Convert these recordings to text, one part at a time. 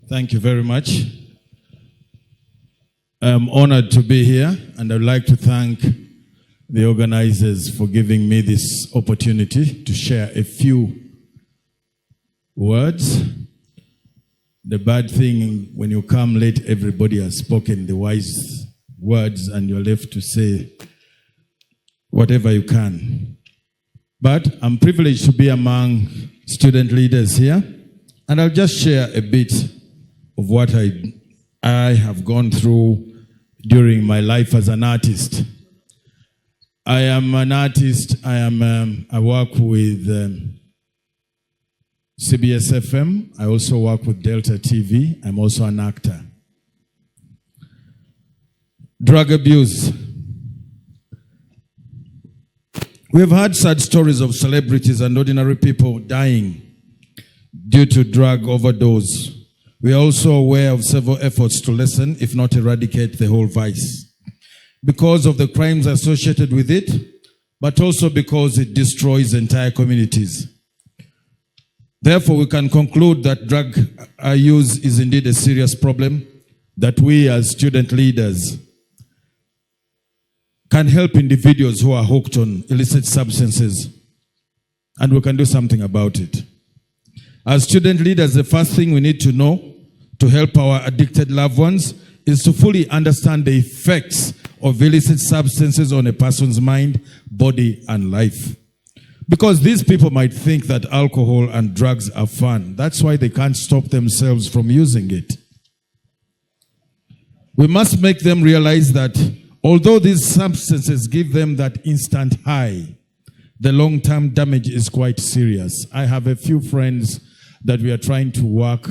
Thank you very much. I'm honored to be here, and I'd like to thank the organizers for giving me this opportunity to share a few words. The bad thing, when you come late, everybody has spoken the wise words, and you're left to say whatever you can. But I'm privileged to be among student leaders here, and I'll just share a bit of what I have gone through during my life as an artist. I am an artist. I work with CBS FM. I also work with Delta TV. I'm also an actor. Drug abuse. We have heard sad stories of celebrities and ordinary people dying due to drug overdose. We are also aware of several efforts to lessen, if not eradicate, the whole vice, because of the crimes associated with it, but also because it destroys entire communities. Therefore, we can conclude that drug use is indeed a serious problem that we as student leaders can help individuals who are hooked on illicit substances, and we can do something about it. As student leaders, the first thing we need to know to help our addicted loved ones is to fully understand the effects of illicit substances on a person's mind, body, and life. Because these people might think that alcohol and drugs are fun. That's why they can't stop themselves from using it. We must make them realize that although these substances give them that instant high, the long-term damage is quite serious. I have a few friends that we are trying to work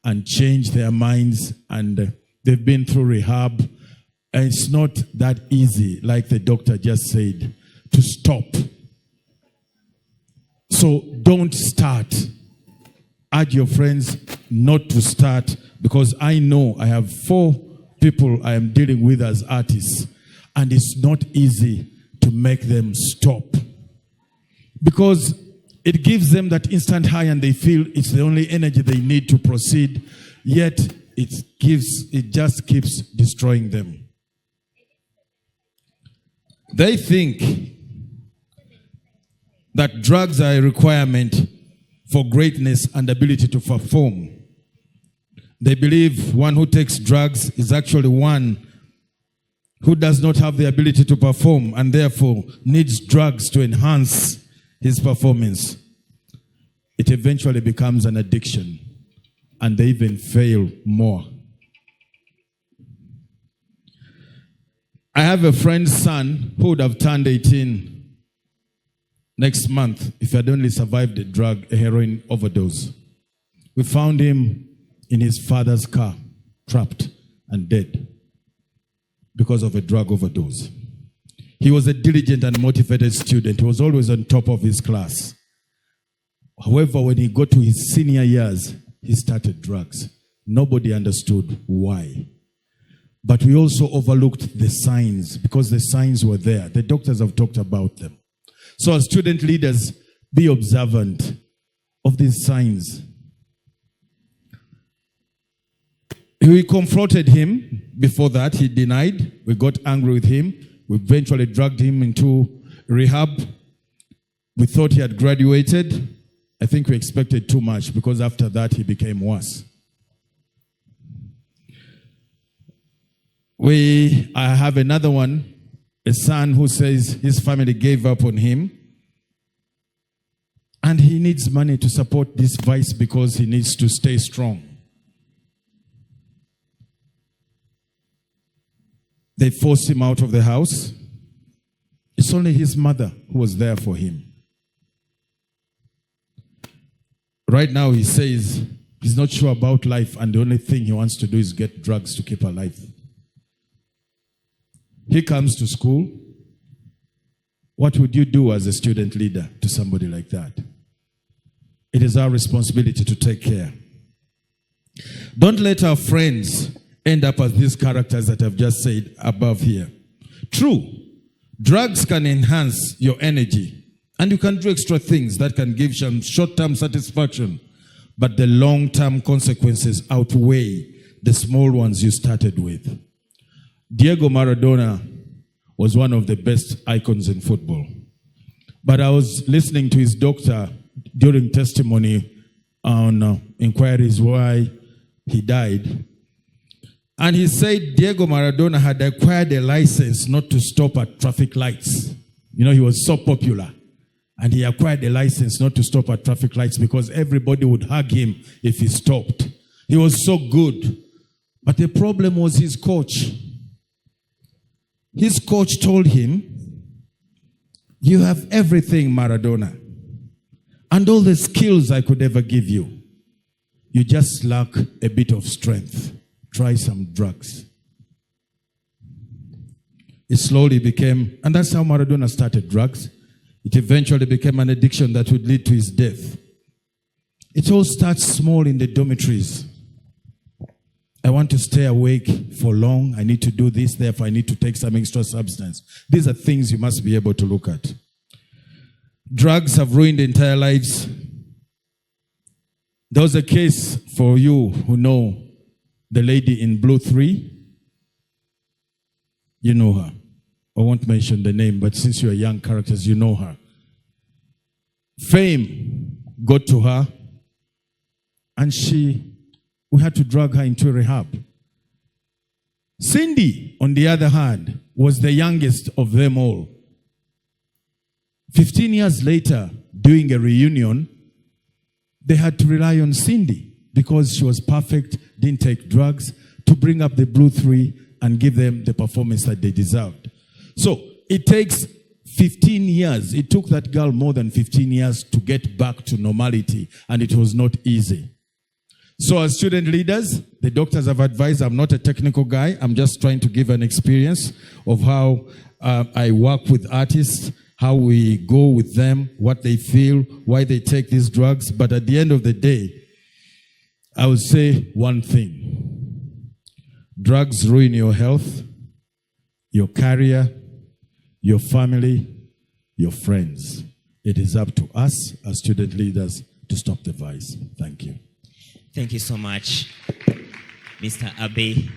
and change their minds, and they've been through rehab, and it's not that easy, like the doctor just said, to stop. So don't start. Urge your friends not to start, because I know I have 4 people I am dealing with as artists, and it's not easy to make them stop, because it gives them that instant high and they feel it's the only energy they need to proceed, yet it just keeps destroying them. They think that drugs are a requirement for greatness and ability to perform. They believe one who takes drugs is actually one who does not have the ability to perform and therefore needs drugs to enhance his performance. It eventually becomes an addiction, and they even fail more. I have a friend's son who would have turned 18 next month if he had only survived a heroin overdose. We found him in his father's car, trapped and dead because of a drug overdose. He was a diligent and motivated student. He was always on top of his class. However, when he got to his senior years, he started drugs. Nobody understood why. But we also overlooked the signs, because the signs were there. The doctors have talked about them. So as student leaders, be observant of these signs. We confronted him. Before that, he denied. We got angry with him. We eventually dragged him into rehab. We thought he had graduated. I think we expected too much, because after that, he became worse. I have another one, a son who says his family gave up on him, and he needs money to support this vice because he needs to stay strong. They forced him out of the house. It's only his mother who was there for him. Right now, he says he's not sure about life, and the only thing he wants to do is get drugs to keep alive. He comes to school. What would you do as a student leader to somebody like that? It is our responsibility to take care. Don't let our friends end up as these characters that I've just said above here. True, drugs can enhance your energy, and you can do extra things that can give some short-term satisfaction. but the long-term consequences outweigh the small ones you started with. Diego Maradona was one of the best icons in football. But I was listening to his doctor during testimony on inquiries why he died. And he said Diego Maradona had acquired a license not to stop at traffic lights. You know, he was so popular. And he acquired a license not to stop at traffic lights because everybody would hug him if he stopped. He was so good. But the problem was his coach. His coach told him, "You have everything, Maradona, and all the skills I could ever give you. You just lack a bit of strength. Try some drugs." It slowly became, and that's how Maradona started drugs. It eventually became an addiction that would lead to his death. It all starts small in the dormitories. I want to stay awake for long. I need to do this, therefore I need to take some extra substance. These are things you must be able to look at. Drugs have ruined entire lives. There was a case for you who know the lady in Blue 3. You know her. I won't mention the name, but since you are young characters, you know her. Fame got to her, and we had to drag her into rehab. Cindy, on the other hand, was the youngest of them all. 15 years later, doing a reunion, they had to rely on Cindy because she was perfect, didn't take drugs, to bring up the Blue 3 and give them the performance that they deserved. So it takes 15 years. It took that girl more than 15 years to get back to normality, and it was not easy. So as student leaders, the doctors have advised, I'm not a technical guy, I'm just trying to give an experience of how I work with artists, how we go with them, what they feel, why they take these drugs. But at the end of the day, I would say one thing. Drugs ruin your health, your career, your family, your friends. It is up to us as student leaders to stop the vice. Thank you. Thank you so much, Mr. Abe.